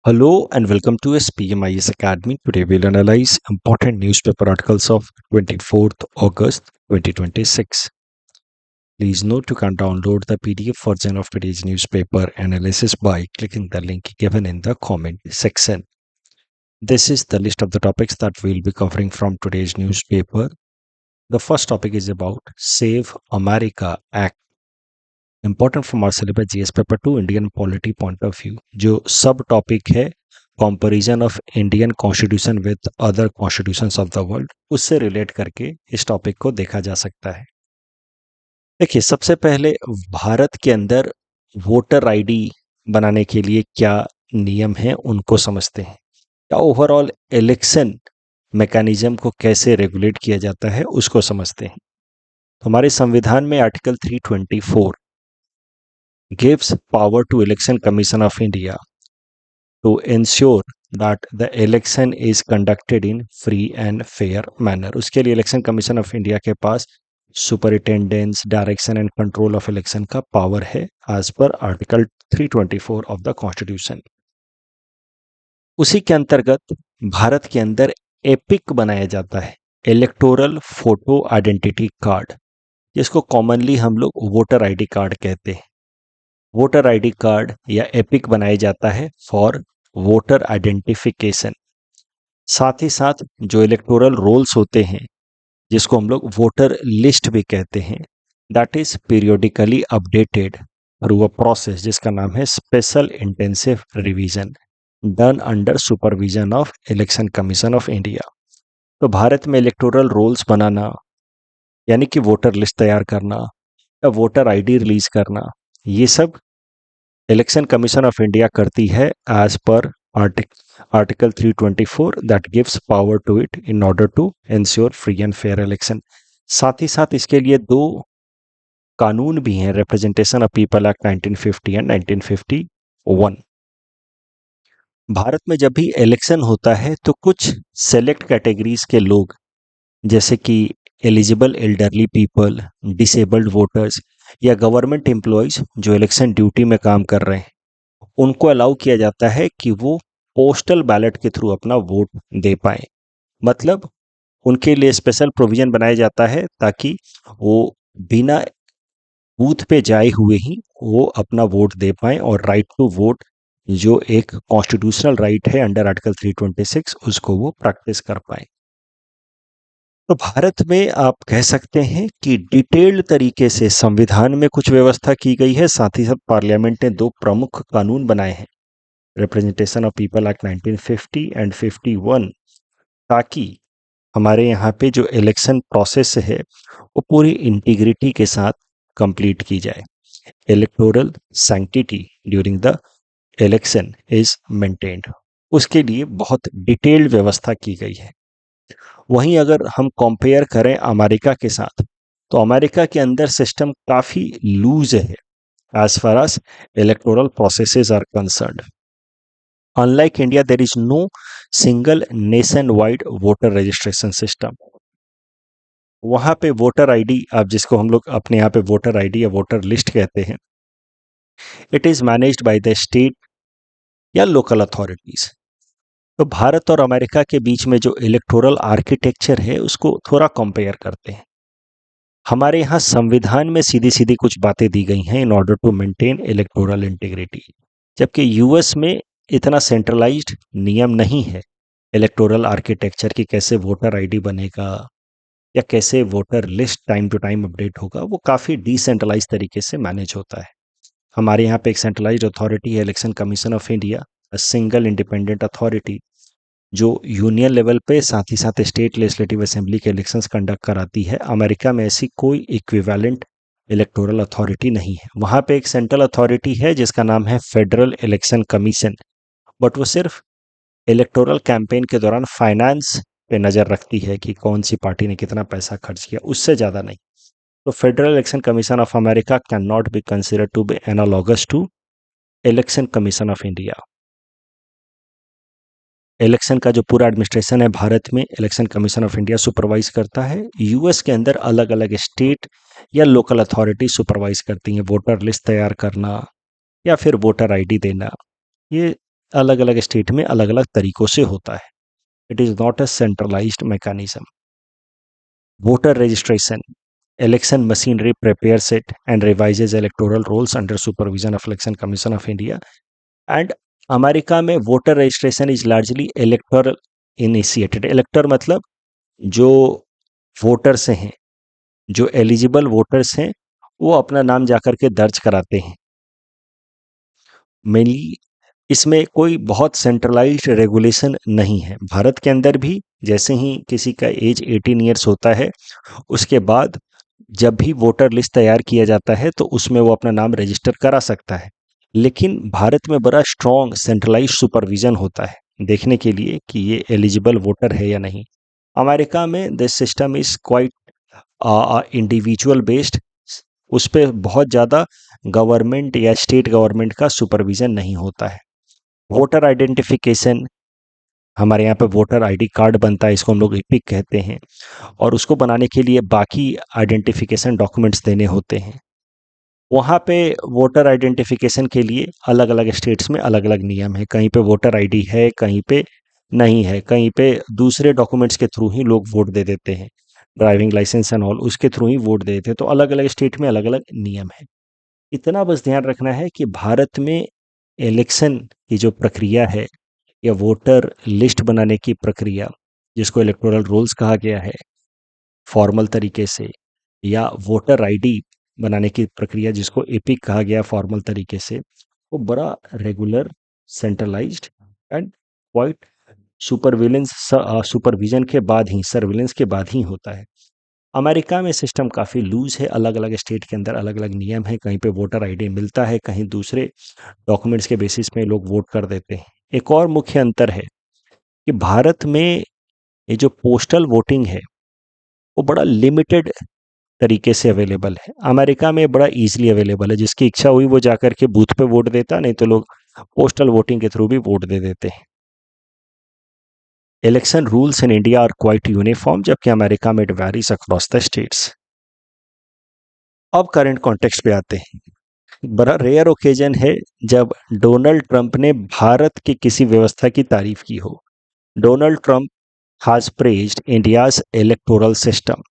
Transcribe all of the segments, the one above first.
Hello and welcome to SPMIS Academy. Today we'll analyze important newspaper articles of 24th August 2026. Please note you can download the PDF version of today's newspaper analysis by clicking the link given in the comment section. This is the list of the topics that we'll be covering from today's newspaper. The first topic is about Save America Act. Important from our syllabus GS paper 2 Indian polity point of view. जो सब topic है comparison of Indian constitution with other constitutions of the world, उससे relate करके इस topic को देखा जा सकता है. देखिए, सबसे पहले भारत के अंदर वोटर आईडी बनाने के लिए क्या नियम हैं उनको समझते हैं, या ओवरऑल इलेक्शन मैकेनिज्म को कैसे रेगुलेट किया जाता है उसको समझते हैं. हमारे संविधान में article 324 gives power to Election Commission of India to ensure that the election is conducted in free and fair manner. उसके लिए इलेक्शन कमीशन ऑफ इंडिया के पास superintendence, direction and control of election का पावर है as per article 324 of the constitution. उसी के अंतर्गत भारत के अंदर एपिक बनाया जाता है, इलेक्टोरल फोटो आइडेंटिटी कार्ड, जिसको कॉमनली हम लोग वोटर आईडी कार्ड कहते हैं. वोटर आईडी कार्ड या एपिक बनाया जाता है फॉर वोटर आइडेंटिफिकेशन. साथ ही साथ जो इलेक्टोरल रोल्स होते हैं, जिसको हम लोग वोटर लिस्ट भी कहते हैं, that is periodically updated through a process जिसका नाम है special intensive revision done under supervision of election commission of India. तो भारत में इलेक्टोरल रोल्स बनाना यानी कि वोटर लिस्ट तैयार करना या वोटर आईडी रिलीज करना, ये सब इलेक्शन कमीशन ऑफ इंडिया करती है as per article 324 that gives power to it in order to ensure free and fair election. साथ ही साथ इसके लिए दो कानून भी हैं, representation of people act 1950 and 1951. Bharat में जब भी इलेक्शन होता है तो कुछ सेलेक्ट कैटेगरीज के लोग, जैसे कि eligible elderly people, disabled voters या गवर्नमेंट एम्प्लॉयज जो इलेक्शन ड्यूटी में काम कर रहे हैं, उनको अलाउ किया जाता है कि वो पोस्टल बैलेट के थ्रू अपना वोट दे पाए. मतलब उनके लिए स्पेशल प्रोविजन बनाया जाता है ताकि वो बिना बूथ पे जाए हुए ही वो अपना वोट दे पाए और राइट टू वोट, जो एक कॉन्स्टिट्यूशनल राइट है अंडर आर्टिकल 326, उसको वो प्रैक्टिस कर पाए. तो भारत में आप कह सकते हैं कि डिटेल्ड तरीके से संविधान में कुछ व्यवस्था की गई है. साथ ही साथ पार्लियामेंट ने दो प्रमुख कानून बनाए हैं, representation of people act 1950 and 51, ताकि हमारे यहाँ पे जो इलेक्शन प्रोसेस है वो पूरी इंटीग्रिटी के साथ कंप्लीट की जाए. Electoral sanctity during the election is maintained. उसके लिए बहुत डिटेल्ड व्यवस्था की गई है. वहीं अगर हम कंपेयर करें अमेरिका के साथ, तो अमेरिका के अंदर सिस्टम काफ़ी लूज है as far as electoral processes are concerned. Unlike India, there is no single nation wide voter registration system. वहाँ पे वोटर आईडी, आप जिसको हम लोग अपने यहाँ पे वोटर आईडी या वोटर लिस्ट कहते हैं, it is managed by the state या लोकल अथॉरिटीज़. तो भारत और अमेरिका के बीच में जो इलेक्टोरल आर्किटेक्चर है उसको थोड़ा कंपेयर करते हैं. हमारे यहाँ संविधान में सीधी सीधी कुछ बातें दी गई हैं in order to maintain electoral integrity, जबकि यूएस में इतना सेंट्रलाइज्ड नियम नहीं है इलेक्टोरल आर्किटेक्चर की, कैसे वोटर आईडी बनेगा या कैसे voter list time to time update होगा. वो काफ़ी डिसेंट्रलाइज तरीके से मैनेज होता है. हमारे यहाँ पे एक सेंट्रलाइज्ड अथॉरिटी है election commission of India, single independent authority, जो यूनियन लेवल पे साथ ही साथ स्टेट लेजिस्लेटिव असेंबली के इलेक्शंस कंडक्ट कराती है. अमेरिका में ऐसी कोई इक्विवेलेंट इलेक्टोरल अथॉरिटी नहीं है. वहाँ पे एक सेंट्रल अथॉरिटी है जिसका नाम है फेडरल इलेक्शन कमीशन, बट वो सिर्फ इलेक्टोरल कैंपेन के दौरान फाइनेंस पे नज़र रखती है कि कौन सी पार्टी ने कितना पैसा खर्च किया, उससे ज़्यादा नहीं. तो federal election commission of America can not be considered to be analogous to election commission of India. Election का जो पूरा एडमिनिस्ट्रेशन है भारत में election commission of India supervise करता है. यूएस के अंदर अलग अलग स्टेट या लोकल अथॉरिटी सुपरवाइज करती हैं वोटर लिस्ट तैयार करना या फिर वोटर आईडी देना. ये अलग अलग स्टेट में अलग अलग तरीकों से होता है. It is not a centralised mechanism. Voter registration. Election machinery prepares it and revises electoral rolls under supervision of Election Commission of India. And America में voter registration is largely electoral initiated. Elector मतलब जो voters हैं, जो eligible voters हैं, वो अपना नाम जाकर के दर्ज कराते हैं. मेनली इसमें कोई बहुत सेंट्रलाइज्ड रेगुलेशन नहीं है. भारत के अंदर भी जैसे ही किसी का एज 18 ईयर्स होता है, उसके बाद जब भी वोटर लिस्ट तैयार किया जाता है तो उसमें वो अपना नाम रजिस्टर करा सकता है. लेकिन भारत में बड़ा स्ट्रॉन्ग सेंट्रलाइज्ड सुपरविजन होता है देखने के लिए कि ये एलिजिबल वोटर है या नहीं. अमेरिका में this system is quite individual based. उस पर बहुत ज़्यादा गवर्नमेंट या स्टेट गवर्नमेंट का सुपरविजन नहीं होता है. Voter identification. हमारे यहाँ पे वोटर आईडी कार्ड बनता है, इसको हम लोग ईपिक कहते हैं, और उसको बनाने के लिए बाकी आइडेंटिफिकेशन डॉक्यूमेंट्स देने होते हैं. वहाँ पे वोटर आइडेंटिफिकेशन के लिए अलग अलग स्टेट्स में अलग अलग नियम है. कहीं पे वोटर आईडी है, कहीं पे नहीं है, कहीं पे दूसरे डॉक्यूमेंट्स के थ्रू ही लोग वोट दे देते हैं, ड्राइविंग लाइसेंस एंड ऑल, उसके थ्रू ही वोट दे देते हैं. तो अलग अलग स्टेट में अलग अलग नियम है. इतना बस ध्यान रखना है कि भारत में इलेक्शन की जो प्रक्रिया है या वोटर लिस्ट बनाने की प्रक्रिया, जिसको इलेक्टोरल रोल्स कहा गया है फॉर्मल तरीके से, या वोटर आईडी बनाने की प्रक्रिया जिसको एपिक कहा गया फॉर्मल तरीके से, वो बड़ा regular, centralised and quite supervision के बाद ही, सर्विलेंस के बाद ही होता है. अमेरिका में सिस्टम काफ़ी लूज है. अलग अलग स्टेट के अंदर अलग अलग नियम है. कहीं पे वोटर आईडी मिलता है, कहीं दूसरे डॉक्यूमेंट्स के बेसिस पे लोग वोट कर देते हैं. एक और मुख्य अंतर है कि भारत में ये जो पोस्टल वोटिंग है वो बड़ा लिमिटेड तरीके से अवेलेबल है. अमेरिका में बड़ा इजीली अवेलेबल है. जिसकी इच्छा हुई वो जाकर के बूथ पे वोट देता, नहीं तो लोग पोस्टल वोटिंग के थ्रू भी वोट दे देते हैं. Election rules in India are quite uniform, जबकि अमेरिका में it varies across the states. अब करंट कॉन्टेक्स्ट पे आते हैं. बड़ा रेयर ओकेजन है जब डोनाल्ड ट्रंप ने भारत की किसी व्यवस्था की तारीफ की हो. Donald Trump has praised India's electoral system.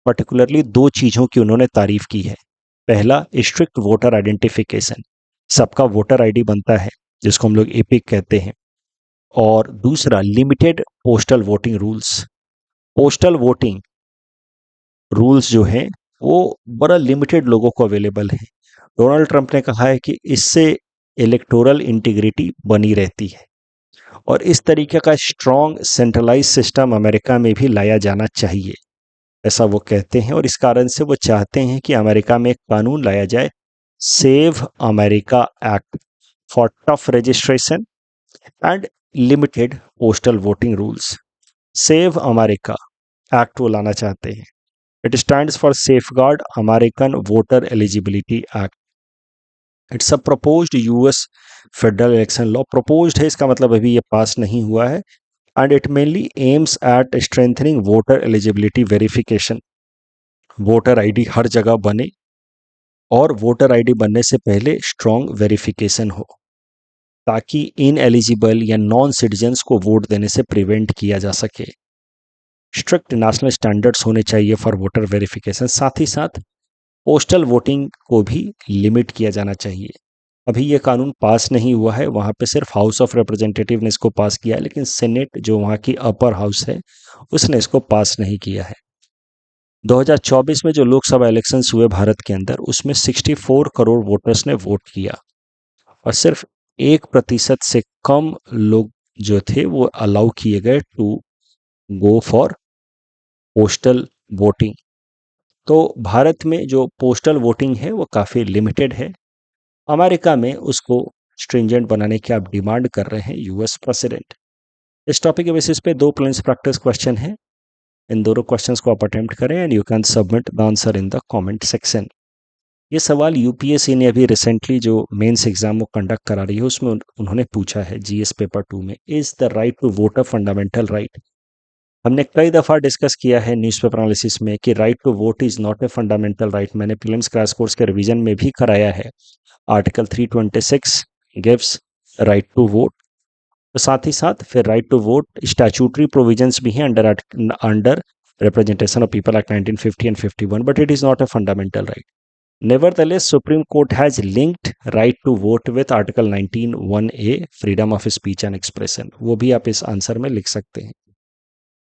Particularly दो चीज़ों की उन्होंने तारीफ की है. पहला, स्ट्रिक्ट वोटर आइडेंटिफिकेशन. सबका वोटर आईडी बनता है जिसको हम लोग एपिक कहते हैं. और दूसरा, limited postal voting rules. Postal voting rules जो हैं वो बड़ा लिमिटेड लोगों को अवेलेबल है. डोनाल्ड ट्रंप ने कहा है कि इससे इलेक्टोरल इंटीग्रिटी बनी रहती है, और इस तरीके का स्ट्रॉन्ग सेंट्रलाइज सिस्टम अमेरिका में भी लाया जाना चाहिए, ऐसा वो कहते हैं. और इस कारण से वो चाहते हैं कि अमेरिका में एक कानून लाया जाए, save America act, for tough registration and limited postal voting rules. Save America act वो लाना चाहते हैं. It stands for safeguard American voter eligibility act. It's a proposed US federal election law. Proposed है, इसका मतलब अभी ये पास नहीं हुआ है. And it mainly aims at strengthening voter eligibility verification. Voter ID हर जगह बने, और वोटर आईडी बनने से पहले स्ट्रॉन्ग वेरिफिकेशन हो, ताकि इन एलिजिबल या नॉन सिटीजन्स को वोट देने से प्रिवेंट किया जा सके. स्ट्रिक्ट नेशनल स्टैंडर्ड्स होने चाहिए फॉर वोटर वेरिफिकेशन. साथ ही साथ पोस्टल वोटिंग को भी लिमिट किया जाना चाहिए. अभी ये कानून पास नहीं हुआ है, वहाँ पे सिर्फ हाउस ऑफ रिप्रेजेंटेटिव ने इसको पास किया है, लेकिन सेनेट जो वहाँ की अपर हाउस है उसने इसको पास नहीं किया है. 2024 में जो लोकसभा इलेक्शंस हुए भारत के अंदर, उसमें 64 करोड़ वोटर्स ने वोट किया, और सिर्फ 1% से कम लोग जो थे वो अलाउ किए गए to go for postal voting. तो भारत में जो पोस्टल वोटिंग है वो काफ़ी लिमिटेड है. अमेरिका में उसको स्ट्रिंजेंट बनाने की आप डिमांड कर रहे हैं यूएस प्रेसिडेंट. इस टॉपिक के बेसिस पे 2 प्लेन्स प्रैक्टिस क्वेश्चन हैं. इन दोनों क्वेश्चंस को आप अटेम्प्ट करें and you can submit the answer in the comment section. ये सवाल यूपीएससी ने अभी रिसेंटली जो मेंस एग्जाम वो कंडक्ट करा रही है उसमें उन्होंने पूछा है जीएस पेपर 2 में, is the right to vote a fundamental right. हमने कई दफ़ा डिस्कस किया है न्यूज़पेपर एनालिसिस में कि right to vote is not a fundamental right. मैंने प्रीलिम्स क्रैश कोर्स के रिवीजन में भी कराया है. Article 326 gives right to vote, तो साथ ही साथ फिर right to vote statutory provisions भी हैं under representation of people act 1950 and 51, but it is not a fundamental right. Nevertheless, Supreme Court has linked right to vote with Article 19(1)(a) freedom of speech and expression. वो भी आप इस answer में लिख सकते हैं.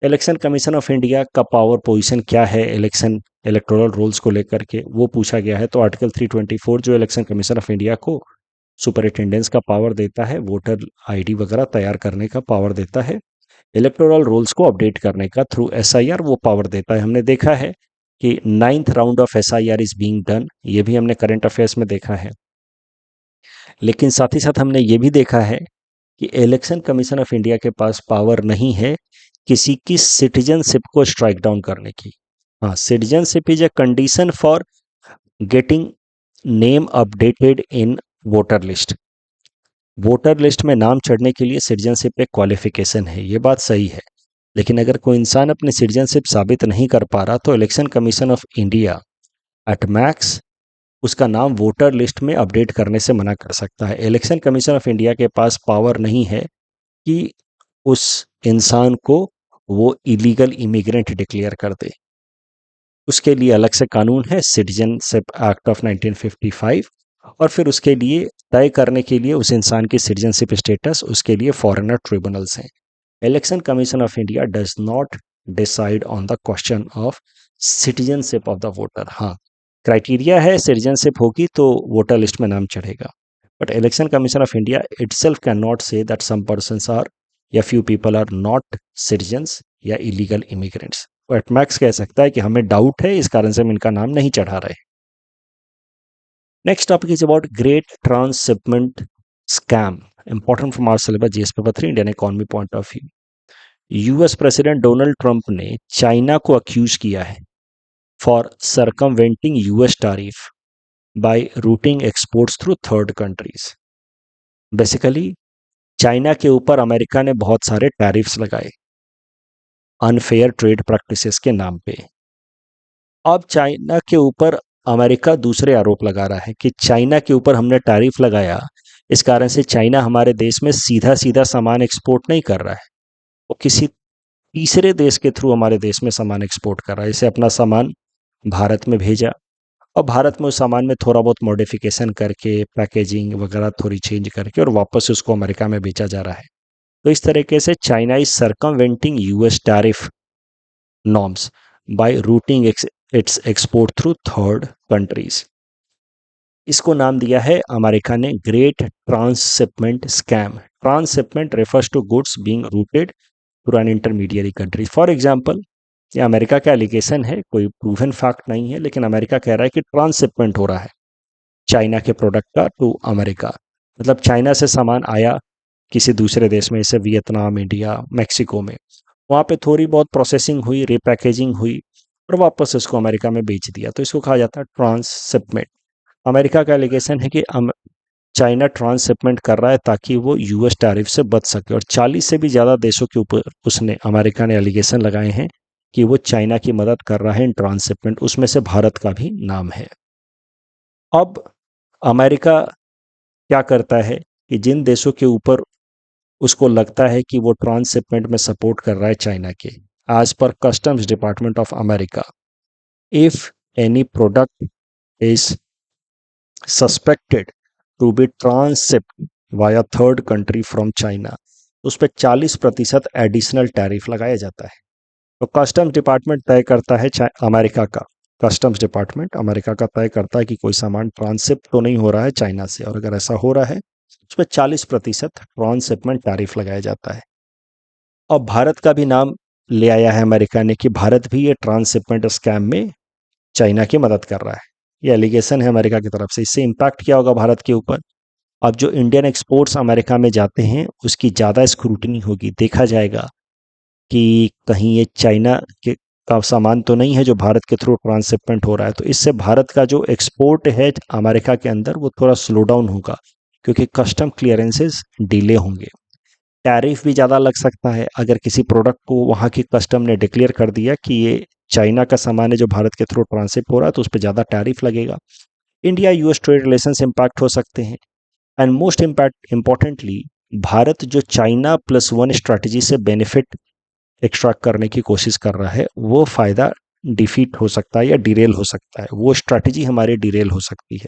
इलेक्शन कमीशन ऑफ इंडिया का power position क्या है इलेक्शन इलेक्टोरल रोल्स को लेकर के, वो पूछा गया है. तो आर्टिकल 324 जो इलेक्शन कमीशन ऑफ इंडिया को सुपरिटेंडेंस का पावर देता है, वोटर आईडी वगैरह तैयार करने का पावर देता है, इलेक्टोरल रोल्स को अपडेट करने का थ्रू एसआईआर वो पावर देता है. हमने देखा है कि 9th round of SIR is being done, ये भी हमने करंट अफेयर्स में देखा है. लेकिन साथ ही साथ हमने ये भी देखा है कि इलेक्शन कमीशन ऑफ इंडिया के पास पावर नहीं है किसी की सिटीजनशिप को स्ट्राइक डाउन करने की. हाँ, citizenship is a condition for getting name updated in voter list. Voter list में नाम चढ़ने के लिए सिटीजनशिप एक क्वालिफिकेशन है, ये बात सही है. लेकिन अगर कोई इंसान अपनी सिटीजनशिप साबित नहीं कर पा रहा तो election commission of India at max उसका नाम वोटर लिस्ट में अपडेट करने से मना कर सकता है. इलेक्शन कमीशन ऑफ इंडिया के पास पावर नहीं है कि उस इंसान को वो इलीगल इमिग्रेंट डिक्लेयर कर दे. उसके लिए अलग से कानून है, सिटीजनशिप एक्ट ऑफ 1955, और फिर उसके लिए तय करने के लिए उस इंसान की सिटीजनशिप स्टेटस उसके लिए फॉरेनर ट्रिब्यूनल्स हैं. Election commission of India does not decide on the question of citizenship of the voter. हाँ, क्राइटेरिया है सिटीजनशिप होगी तो वोटर लिस्ट में नाम चढ़ेगा, but election commission of India itself can not say that some persons are या few people are not citizens या illegal immigrants. At max कह सकता है कि हमें डाउट है, इस कारण से हम इनका नाम नहीं चढ़ा रहे. Next topic is about great transshipment scam, important from our syllabus GS paper 3 Indian economy point of view. US president Donald Trump ने चाइना को अक्यूज किया है for circumventing US tariff by routing exports through third countries. Basically China के ऊपर America ने बहुत सारे tariffs लगाए अनफेयर ट्रेड प्रैक्टिसेस के नाम पे. अब चाइना के ऊपर अमेरिका दूसरे आरोप लगा रहा है कि चाइना के ऊपर हमने टैरिफ लगाया, इस कारण से चाइना हमारे देश में सीधा सीधा सामान एक्सपोर्ट नहीं कर रहा है, वो किसी तीसरे देश के थ्रू हमारे देश में सामान एक्सपोर्ट कर रहा है. इसे अपना सामान भारत में भेजा और भारत में उस सामान में थोड़ा बहुत मॉडिफिकेशन करके पैकेजिंग वगैरह थोड़ी चेंज करके और वापस उसको अमेरिका में बेचा जा रहा है. तो इस तरीके से China is circumventing US tariff norms by routing its export through third countries. इसको नाम दिया है अमेरिका ने great transshipment scam. Transshipment refers to goods being routed through an intermediary country. For example, ये अमेरिका का एलिगेशन है, कोई proven fact नहीं है, लेकिन अमेरिका कह रहा है कि ट्रांसशिपमेंट हो रहा है चाइना के प्रोडक्ट का टू अमेरिका. मतलब चाइना से सामान आया किसी दूसरे देश में, जैसे वियतनाम, इंडिया, मैक्सिको में, वहाँ पे थोड़ी बहुत प्रोसेसिंग हुई, रिपैकेजिंग हुई और वापस उसको अमेरिका में बेच दिया, तो इसको कहा जाता है ट्रांसशिपमेंट. अमेरिका का एलिगेशन है कि चाइना ट्रांसशिपमेंट कर रहा है ताकि वो यूएस टैरिफ से बच सके, और 40 से भी ज़्यादा देशों के ऊपर उसने अमेरिका ने एलिगेशन लगाए हैं कि वो चाइना की मदद कर रहा है इन ट्रांसशिपमेंट, उसमें से भारत का भी नाम है. अब अमेरिका क्या करता है कि जिन देशों के ऊपर उसको लगता है कि वो ट्रांसशिपमेंट में सपोर्ट कर रहा है चाइना के, as per customs department of America, if any product is suspected to be transshipped via third country from China, उस पर 40% एडिशनल टैरिफ लगाया जाता है. तो कस्टम्स डिपार्टमेंट तय करता है, अमेरिका का कस्टम्स डिपार्टमेंट अमेरिका का तय करता है कि कोई सामान ट्रांसशिप तो नहीं हो रहा है चाइना से, और अगर ऐसा हो रहा है उस पर 40% ट्रांसशिपमेंट टैरिफ लगाया जाता है. और भारत का भी नाम ले आया है अमेरिका ने कि भारत भी ये ट्रांसशिपमेंट स्कैम में चाइना की मदद कर रहा है. ये एलिगेशन है अमेरिका की तरफ से. इससे इम्पैक्ट क्या होगा भारत के ऊपर? अब जो इंडियन एक्सपोर्ट्स अमेरिका में जाते हैं उसकी ज़्यादा स्क्रूटनी होगी, देखा जाएगा कि कहीं ये चाइना के का सामान तो नहीं है जो भारत के थ्रू ट्रांसशिपमेंट हो रहा है. तो इससे भारत का जो एक्सपोर्ट है अमेरिका के अंदर वो थोड़ा स्लो डाउन होगा, क्योंकि कस्टम क्लियरेंसेस डिले होंगे. टैरिफ भी ज़्यादा लग सकता है अगर किसी प्रोडक्ट को वहाँ की कस्टम ने डिक्लेयर कर दिया कि ये चाइना का सामान है जो भारत के थ्रू ट्रांसशिप हो रहा है, तो उस पर ज़्यादा टैरिफ लगेगा. India US trade relations impact हो सकते हैं. एंड मोस्ट इम्पॉर्टेंटली भारत जो चाइना प्लस वन स्ट्रैटेजी से बेनिफिट एक्सट्रैक्ट करने की कोशिश कर रहा है, वो फायदा डिफीट हो सकता है या डिरेल हो सकता है, वो स्ट्रैटेजी हमारी डिरेल हो सकती है।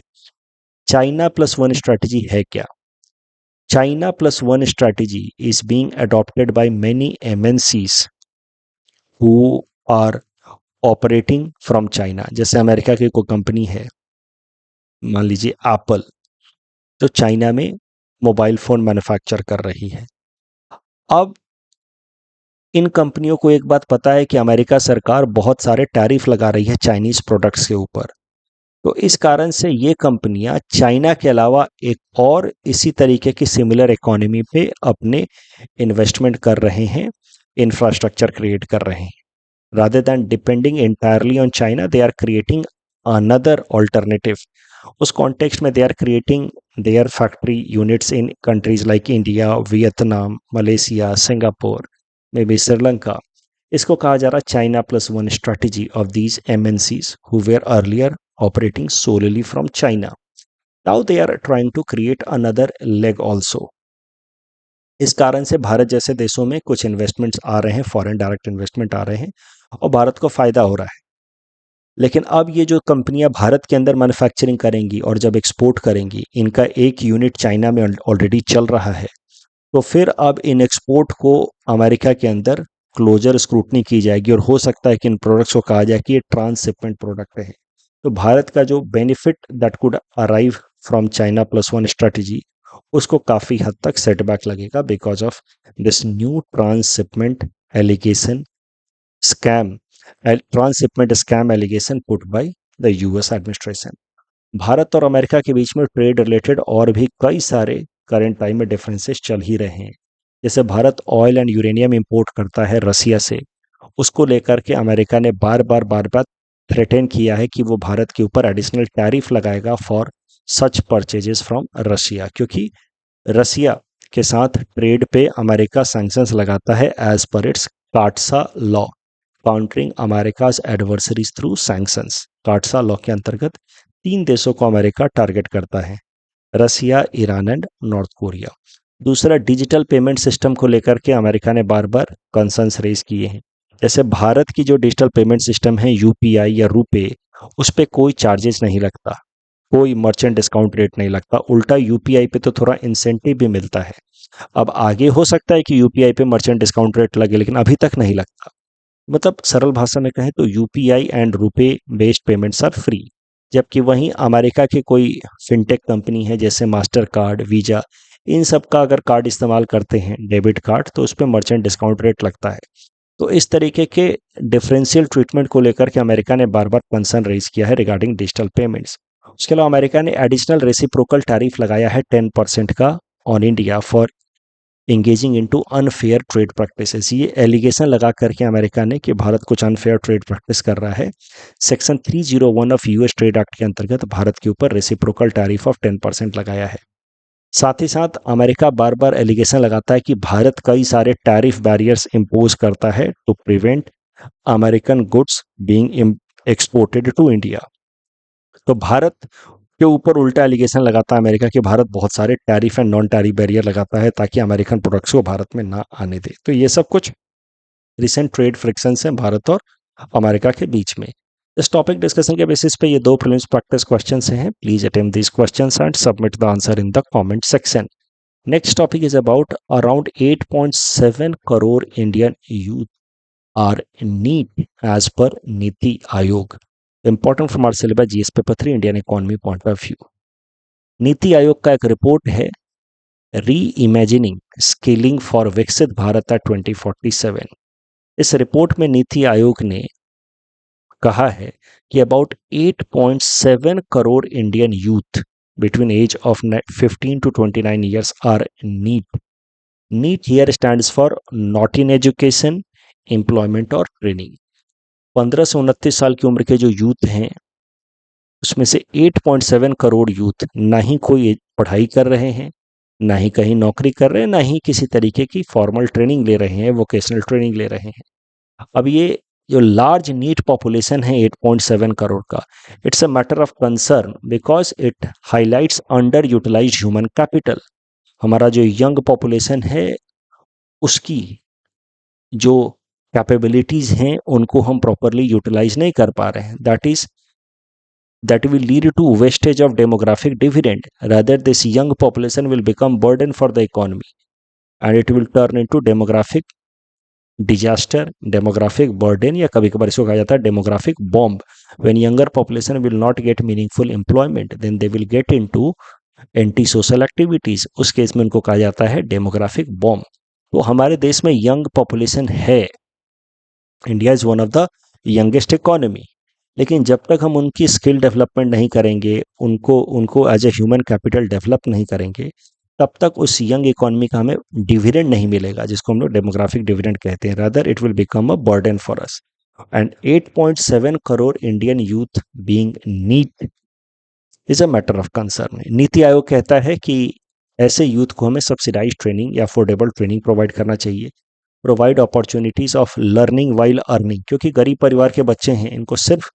चाइना प्लस वन स्ट्रैटेजी है क्या? China plus one strategy is being adopted by many MNCs who are operating from China. जैसे अमेरिका की कोई कंपनी है, मान लीजिए एप्पल, तो चाइना में मोबाइल फोन मैन्युफैक्चर कर रही है। अब इन कंपनियों को एक बात पता है कि अमेरिका सरकार बहुत सारे टैरिफ लगा रही है चाइनीज प्रोडक्ट्स के ऊपर, तो इस कारण से ये कंपनियां चाइना के अलावा एक और इसी तरीके की सिमिलर इकोनॉमी पे अपने इन्वेस्टमेंट कर रहे हैं, इंफ्रास्ट्रक्चर क्रिएट कर रहे हैं। rather than depending entirely on China, they are creating another alternative. उस कॉन्टेक्स्ट में they are creating their factory units in countries like India, Vietnam, Malaysia, Singapore, may be Sri Lanka. इसको कहा जा रहा है China plus one strategy of these MNCs who were earlier operating solely from China. Now they are trying to create another leg also. इस कारण से भारत जैसे देशों में कुछ इन्वेस्टमेंट्स आ रहे हैं, फॉरेन डायरेक्ट इन्वेस्टमेंट आ रहे हैं और भारत को फायदा हो रहा है। लेकिन अब ये जो कंपनियां भारत के अंदर मैन्युफैक्चरिंग करेंगी और जब एक्सपोर्ट करेंगी, इनका एक यूनिट चाइना में ऑलरेडी चल रहा है, तो फिर अब इन एक्सपोर्ट को अमेरिका के अंदर क्लोजर स्क्रूटनी की जाएगी और हो सकता है कि इन प्रोडक्ट्स को कहा जाए कि ये ट्रांसशिपमेंट प्रोडक्ट है। तो भारत का जो benefit that could arrive from China plus one strategy, उसको काफी हद तक सेटबैक लगेगा because of this new transshipment allegation scam, transshipment scam allegation put by the US administration. Bharat और अमेरिका के बीच में ट्रेड रिलेटेड और भी कई सारे करंट टाइम में डिफरेंसेस चल ही रहे हैं। जैसे Bharat oil and uranium import करता है रसिया से, उसको लेकर के अमेरिका ने बार बार थ्रेटन किया है कि वो भारत के ऊपर एडिशनल टैरिफ लगाएगा for such purchases from Russia, क्योंकि रसिया के साथ ट्रेड पे अमेरिका सैंक्शंस लगाता है as per it's CAATSA law, countering America's adversaries through sanctions. CAATSA law के अंतर्गत 3 देशों को अमेरिका टारगेट करता है, Russia, Iran and North Korea. दूसरा, डिजिटल पेमेंट सिस्टम को लेकर के अमेरिका ने बार बार कंसर्न्स रेज किए हैं। जैसे भारत की जो डिजिटल पेमेंट सिस्टम है यूपीआई या रुपे, उस पर कोई चार्जेस नहीं लगता, कोई मर्चेंट डिस्काउंट रेट नहीं लगता, उल्टा यूपीआई पे तो थोड़ा इंसेंटिव भी मिलता है। अब आगे हो सकता है कि यूपीआई पे मर्चेंट डिस्काउंट रेट लगे, लेकिन अभी तक नहीं लगता। मतलब सरल भाषा में कहें तो UPI and RuPay based payments are free. जबकि वहीं अमेरिका की कोई फिनटेक कंपनी है जैसे मास्टर कार्ड, वीजा, इन सब का अगर कार्ड इस्तेमाल करते हैं, डेबिट कार्ड, तो उस पर मर्चेंट डिस्काउंट रेट लगता है। तो इस तरीके के डिफरेंशियल ट्रीटमेंट को लेकर के अमेरिका ने बार बार कंसर्न रेज किया है रिगार्डिंग डिजिटल पेमेंट्स। उसके अलावा अमेरिका ने एडिशनल रेसिप्रोकल टैरिफ लगाया है 10% का on India for engaging into unfair trade practices. ये एलिगेशन लगा करके अमेरिका ने कि भारत कुछ अनफेयर ट्रेड प्रैक्टिस कर रहा है, section 301 of US trade act के अंतर्गत भारत के ऊपर रेसिप्रोकल टैरिफ ऑफ 10% लगाया है। साथ ही साथ अमेरिका बार बार एलिगेशन लगाता है कि भारत कई सारे टैरिफ बैरियर्स इंपोज करता है to prevent American goods being exported to India. तो भारत के ऊपर उल्टा एलिगेशन लगाता है अमेरिका कि भारत बहुत सारे tariff and non tariff barrier लगाता है ताकि अमेरिकन प्रोडक्ट्स को भारत में ना आने दे। तो ये सब कुछ रिसेंट ट्रेड फ्रिक्शंस हैं भारत और अमेरिका के बीच में। इस टॉपिक डिस्कशन के बेसिस पे ये 2 प्रीलिम्स प्रैक्टिस क्वेश्चंस हैं। Please attempt these questions and submit the answer in the comment section. Next topic is about around 8.7 crore Indian youth are NEET as per NITI Aayog. Important from our syllabus GS paper 3 Indian economy point of view. NITI Aayog का एक report है री imagining skilling for विकसित भारत 2047। इस report में नीति आयोग ने कहा है कि about 8.7 crore Indian youth between age of 15 to 29 years are NEET. NEET here stands for not in education, employment और ट्रेनिंग। 15 से 29 साल की उम्र के जो यूथ हैं, उसमें से 8.7 करोड़ यूथ ना ही कोई पढ़ाई कर रहे हैं, ना ही कहीं नौकरी कर रहे हैं, ना ही किसी तरीके की फॉर्मल ट्रेनिंग ले रहे हैं, वोकेशनल ट्रेनिंग ले रहे हैं। अब ये जो लार्ज नीट पॉपुलेशन है 8.7 करोड़ का, it's a matter of concern because it highlights under utilised human capital. हमारा जो यंग पॉपुलेशन है उसकी जो कैपेबिलिटीज हैं उनको हम प्रॉपरली यूटिलाइज नहीं कर पा रहे हैं। that will lead to wastage of demographic dividend. Rather, this young population will become burden for the economy and it will turn into demographic disaster, demographic burden, या कभी कभार इसको कहा जाता है demographic bomb. When younger population will not get meaningful employment, then they will get into anti social activities, उस case में उनको कहा जाता है डेमोग्राफिक बॉम्ब। तो हमारे देश में यंग पॉपुलेशन है, India is one of the youngest economy, लेकिन जब तक हम उनकी स्किल डेवलपमेंट नहीं करेंगे, उनको उनको as a human capital develop नहीं करेंगे, तब तक उस यंग इकोनॉमी का हमें डिविडेंड नहीं मिलेगा, जिसको हम लोग डेमोग्राफिक डिविडेंड कहते हैं। Rather it will become a burden for us. And 8.7 crore Indian youth being NEET is a matter of concern. NITI Aayog कहता है कि ऐसे यूथ को हमें सब्सिडाइज ट्रेनिंग या अफोर्डेबल ट्रेनिंग प्रोवाइड करना चाहिए। Provide opportunities of learning while earning, क्योंकि गरीब परिवार के बच्चे हैं, इनको सिर्फ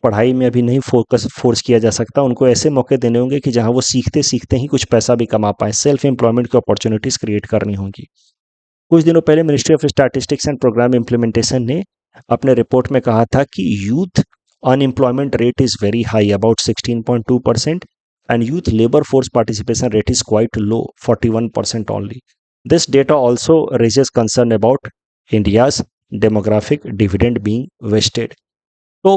पढ़ाई में अभी नहीं फोर्स किया जा सकता, उनको ऐसे मौके देने होंगे कि जहां वो सीखते सीखते ही कुछ पैसा भी कमा पाए, सेल्फ एम्प्लॉयमेंट की अपॉर्चुनिटीज क्रिएट करनी होंगी। कुछ दिनों पहले ministry of statistics and programme implementation ने अपने रिपोर्ट में कहा था कि youth unemployment rate is very high, about 16.2%, and youth labor force participation rate is quite low, 41% only. This data also raises concern about India's demographic dividend being wasted. तो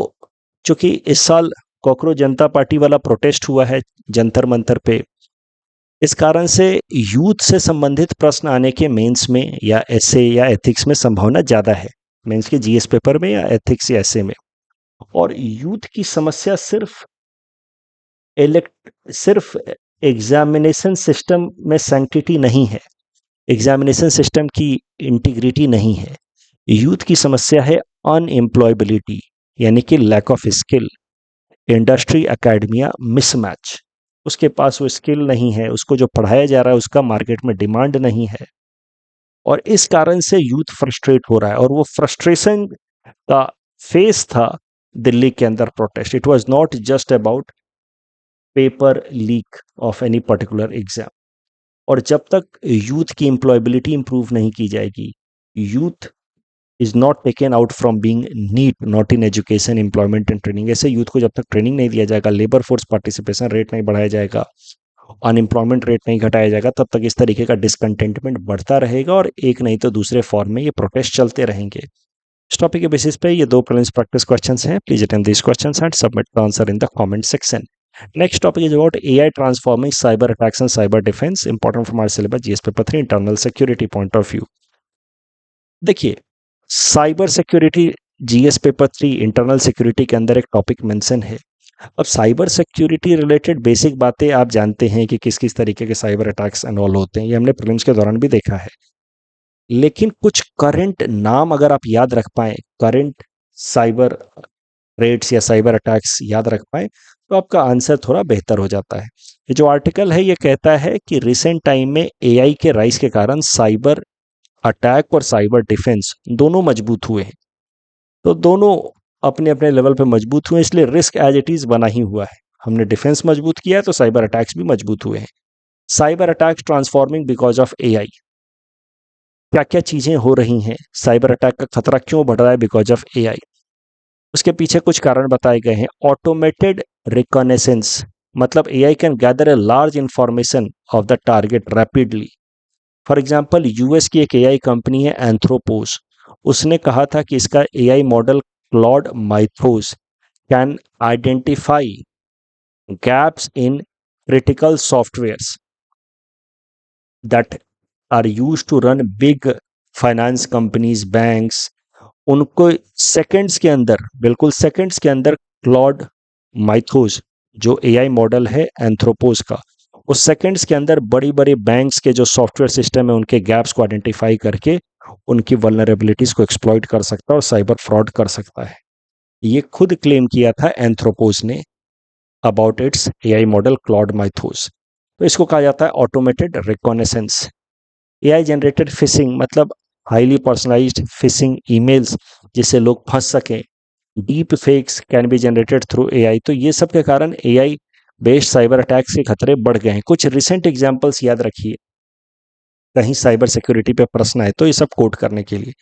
चूंकि इस साल कॉकरोच जनता पार्टी वाला protest हुआ है जंतर मंतर पे, इस कारण से यूथ से संबंधित प्रश्न आने के मेंस में या एसए या एथिक्स में संभावना ज़्यादा है, मेंस के जीएस पेपर में या एथिक्स या एसए में। और यूथ की समस्या सिर्फ एग्जामिनेशन सिस्टम में सैंक्टिटी नहीं है, एग्जामिनेशन सिस्टम की इंटीग्रिटी नहीं है। यूथ की समस्या है अनएम्प्लॉयबिलिटी, यानी कि lack of skill, industry academia mismatch. उसके पास वो स्किल नहीं है, उसको जो पढ़ाया जा रहा है उसका मार्केट में डिमांड नहीं है, और इस कारण से यूथ फ्रस्ट्रेट हो रहा है। और वो फ्रस्ट्रेशन का फेस था दिल्ली के अंदर protest. It was not just about paper leak of any particular exam. और जब तक यूथ की एम्प्लॉयबिलिटी इंप्रूव नहीं की जाएगी, youth is not taken out from being NEET, not in education, employment and training. ऐसे यूथ को जब तक ट्रेनिंग नहीं दिया जाएगा, लेबर फोर्स पार्टिसिपेशन रेट नहीं बढ़ाया जाएगा, अनएम्प्लॉयमेंट रेट नहीं घटाया जाएगा, तब तक इस तरीके का डिसकंटेंटमेंट बढ़ता रहेगा और एक नहीं तो दूसरे फॉर्म में ये प्रोटेस्ट चलते रहेंगे। इस टॉपिक के बेसिस पे ये 2 प्रीलिम्स प्रैक्टिस क्वेश्चंस हैं। Please attempt this questions and submit the answer in the comment section. Next topic is about AI transforming cyber attacks and cyber defence, important from our syllabus GS paper 3 internal security point of view. देखिए, cyber security GS paper 3 internal security के अंदर एक topic mention है। अब cyber security related basic बातें आप जानते हैं कि किस किस तरीके के साइबर अटैक्स इन्वॉल्व होते हैं, ये हमने प्रीलिम्स के दौरान भी देखा है। लेकिन कुछ करंट नाम अगर आप याद रख पाए, करंट साइबर रेट्स या साइबर अटैक्स याद रख पाए, तो आपका आंसर थोड़ा बेहतर हो जाता है। ये जो आर्टिकल है ये कहता है कि रिसेंट टाइम में एआई के राइज के कारण साइबर अटैक और साइबर डिफेंस दोनों मजबूत हुए हैं। तो दोनों अपने अपने लेवल पे मजबूत हुए, इसलिए रिस्क एज इट इज बना ही हुआ है। हमने डिफेंस मजबूत किया है तो साइबर अटैक्स भी मजबूत हुए हैं। Cyber attacks transforming because of AI, क्या क्या चीजें हो रही हैं, साइबर अटैक का खतरा क्यों बढ़ रहा है बिकॉज ऑफ एआई। उसके पीछे कुछ कारण बताए गए हैं। ऑटोमेटेड रिकॉनेसेंस, मतलब AI can gather a large information of the target rapidly. For example, US की एक एआई कंपनी है एंथ्रोपोस, उसने कहा था कि इसका AI model Claude Mythos can identify gaps in critical softwares that are used to run big finance companies, banks. उनको seconds के अंदर, बिल्कुल सेकंड्स के अंदर, क्लॉड माइथोस जो एआई मॉडल है एंथ्रोपोस का, उस सेकंड्स के अंदर बड़ी बड़ी बैंक्स के जो सॉफ्टवेयर सिस्टम है उनके गैप्स को आइडेंटिफाई करके उनकी वल्नरेबिलिटीज को एक्सप्लॉइट कर सकता है और साइबर फ्रॉड कर सकता है। ये खुद क्लेम किया था एंथ्रोपोस ने about it's AI model Claude Mythos. तो इसको कहा जाता है automated reconnaissance. AI generated fishing, मतलब हाईली पर्सनलाइज्ड फिशिंग ईमेल्स जिससे लोग फंस सकें, deep fakes can be generated through AI. तो ये सब के कारण एआई बेस्ड साइबर अटैक्स के खतरे बढ़ गए हैं। कुछ रिसेंट एग्जांपल्स याद रखिए, कहीं साइबर सिक्योरिटी पे प्रश्न है तो ये सब कोट करने के लिए।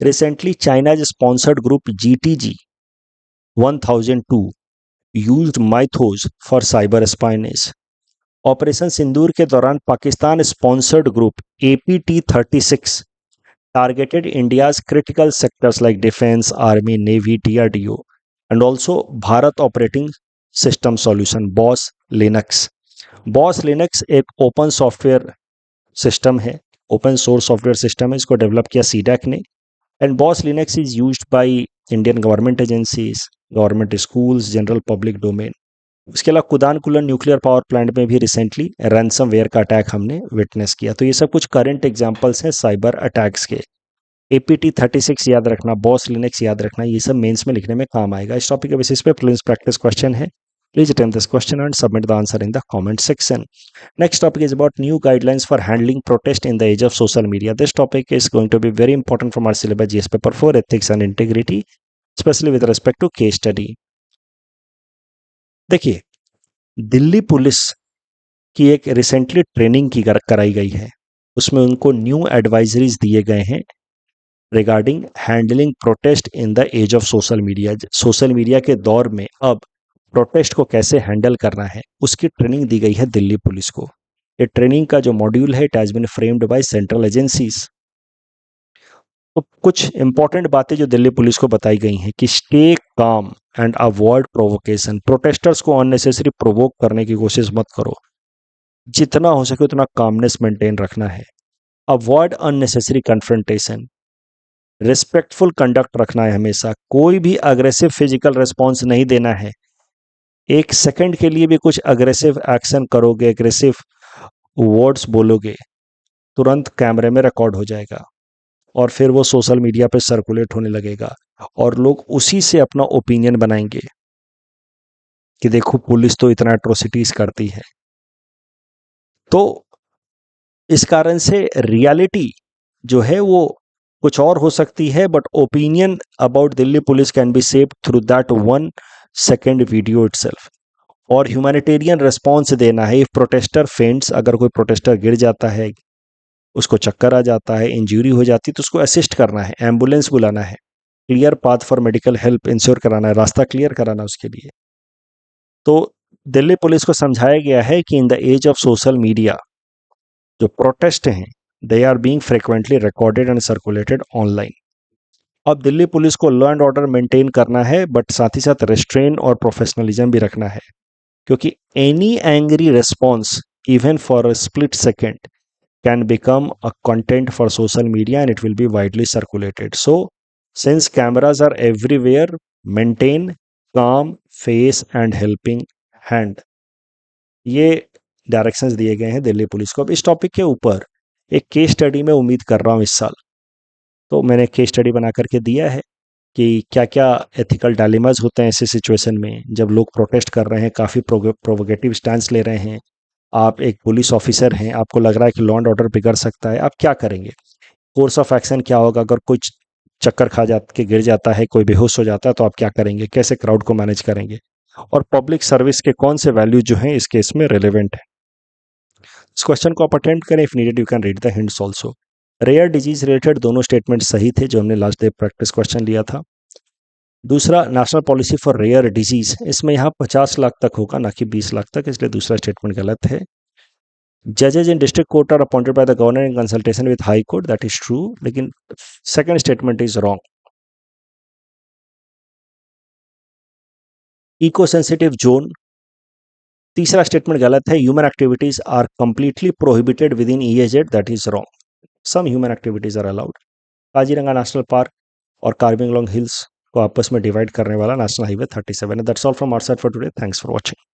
Recently China's sponsored group GTG 1002 used Mythos for cyber espionage. Operation Sindoor के दौरान Pakistan sponsored group APT 36 targeted India's critical sectors like defense, army, navy, DRDO, and also Bharat Operating System Solution BOS Linux। BOS Linux एक open software system है, open source software system है, इसको develop किया CDAC ने। And BOS Linux is used by Indian government agencies, government schools, general public domain. उसके अलावा कुदान कुलन nuclear power plant में भी रिसेंटली रैंसमवेयर का अटैक हमने विटनेस किया। तो ये सब कुछ करंट एग्जांपल्स हैं साइबर अटैक्स के। एपीटी 36 याद रखना, बॉस लिनक्स याद रखना, ये सब मेंस में लिखने में काम आएगा। इस टॉपिक के बेसिस पे प्लीज प्रैक्टिस क्वेश्चन है। Please attempt this question and submit the answer in the comment section. Next topic is about new guidelines for handling protest in the age of social media. This topic is going to be very important from our syllabus GS paper 4 ethics and integrity, specially with respect to case study. देखिए, Delhi police की एक recently training की कराई गई है, उसमें उनको new advisories दिए गए हैं regarding handling protest in the age of social media. Social media के दौर में अब प्रोटेस्ट को कैसे हैंडल करना है उसकी ट्रेनिंग दी गई है दिल्ली पुलिस को। ये ट्रेनिंग का जो मॉड्यूल है it has been framed by central agencies. तो कुछ इंपॉर्टेंट बातें जो दिल्ली पुलिस को बताई गई हैं कि stay calm and avoid provocation. Protesters को अननेसेसरी प्रोवोक करने की कोशिश मत करो, जितना हो सके उतना कामनेस मेंटेन रखना है। Avoid unnecessary confrontation, respectful conduct रखना है हमेशा, कोई भी अग्रेसिव फिजिकल रिस्पॉन्स नहीं देना है। एक सेकंड के लिए भी कुछ अग्रेसिव एक्शन करोगे, एग्रेसिव वर्ड्स बोलोगे, तुरंत कैमरे में रिकॉर्ड हो जाएगा और फिर वो सोशल मीडिया पे सर्कुलेट होने लगेगा और लोग उसी से अपना ओपिनियन बनाएंगे कि देखो पुलिस तो इतना एट्रोसिटीज करती है। तो इस कारण से रियलिटी जो है वो कुछ और हो सकती है, but opinion about Delhi police can be saved through that 1 second video itself. और ह्यूमैनिटेरियन रिस्पॉन्स देना है। इफ प्रोटेस्टर फेंट्स, अगर कोई प्रोटेस्टर गिर जाता है, उसको चक्कर आ जाता है, इंजरी हो जाती है, तो उसको असिस्ट करना है, एम्बुलेंस बुलाना है, clear path for medical help ensure कराना है, रास्ता क्लियर कराना उसके लिए। तो दिल्ली पुलिस को समझाया गया है कि in the age of social media जो प्रोटेस्ट हैं they are being frequently recorded and circulated online. अब दिल्ली पुलिस को लॉ एंड ऑर्डर मेंटेन करना है, बट साथ ही साथ रेस्ट्रेन और प्रोफेशनलिज्म भी रखना है, क्योंकि any angry response even for a split second can become a content for social media and it will be widely circulated. So, since cameras are everywhere, maintain calm face and helping hand. ये directions दिए गए हैं Delhi police को। अब इस topic के ऊपर एक केस स्टडी में उम्मीद कर रहा हूँ इस साल, तो मैंने केस स्टडी बना करके दिया है कि क्या क्या एथिकल डायलेमास होते हैं ऐसे सिचुएशन में जब लोग प्रोटेस्ट कर रहे हैं, काफ़ी प्रोवोकेटिव स्टैंड ले रहे हैं। आप एक पुलिस ऑफिसर हैं, आपको लग रहा है कि लॉ एंड ऑर्डर बिगड़ सकता है, आप क्या करेंगे? कोर्स ऑफ एक्शन क्या होगा? अगर कोई चक्कर खा जा के गिर जाता है, कोई बेहोश हो जाता है, तो आप क्या करेंगे? कैसे क्राउड को मैनेज करेंगे? और पब्लिक सर्विस के कौन से वैल्यू जो हैं इस केस में रिलेवेंट है? इस क्वेश्चन को आप अटेम्प्ट करें, if needed you can read the hints also. Rare disease related दोनों स्टेटमेंट सही थे जो हमने लास्ट डे प्रैक्टिस क्वेश्चन लिया था। दूसरा, national policy for rare disease, इसमें यहाँ 50 लाख तक होगा, ना कि 20 लाख तक, इसलिए दूसरा स्टेटमेंट गलत है। Judges in district court are appointed by the governor in consultation with high court, that is true, लेकिन second statement is wrong. Eco sensitive zone, तीसरा स्टेटमेंट गलत है। Human activities are completely prohibited within EEZ, that is wrong. Some human activities are allowed. Kaziranga national park और Karbi Anglong hills को आपस में divide करने वाला नेशनल हाईवे 37 है। That's all from our side for today. Thanks for watching.